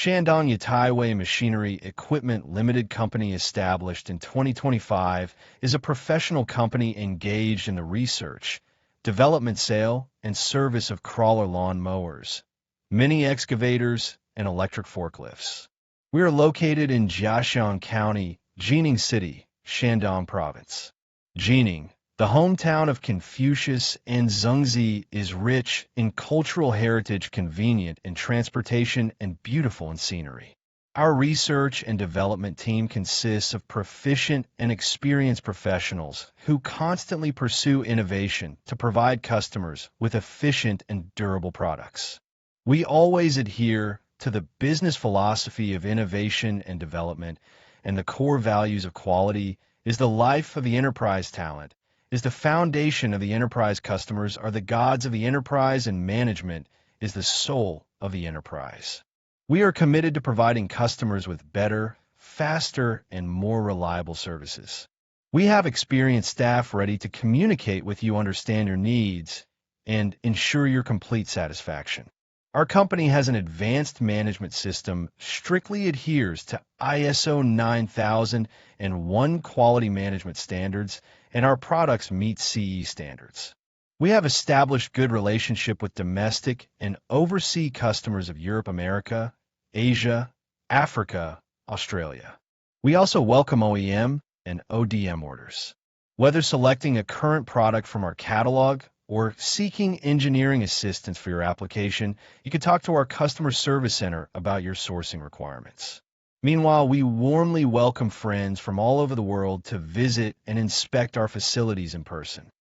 Shandong Yataiwei Machinery Equipment Limited Company, established in 2025, is a professional company engaged in the research, development, sale, and service of crawler lawn mowers, mini excavators, and electric forklifts. We are located in Jiaxiang County, Jining City, Shandong Province. Jining, the hometown of Confucius and Zhengzi, is rich in cultural heritage, convenient in transportation, and beautiful in scenery. Our research and development team consists of proficient and experienced professionals who constantly pursue innovation to provide customers with efficient and durable products. We always adhere to the business philosophy of innovation and development, and the core values of quality is the life of the enterprise. Talent is the foundation of the enterprise. Customers are the gods of the enterprise, and management is the soul of the enterprise. We are committed to providing customers with better, faster, and more reliable services. We have experienced staff ready to communicate with you, understand your needs, and ensure your complete satisfaction. Our company has an advanced management system, strictly adheres to ISO 9001 quality management standards, and our products meet CE standards. We have established good relationship with domestic and overseas customers of Europe, America, Asia, Africa, Australia. We also welcome OEM and ODM orders. Whether selecting a current product from our catalog or seeking engineering assistance for your application, you can talk to our customer service center about your sourcing requirements. Meanwhile, we warmly welcome friends from all over the world to visit and inspect our facilities in person.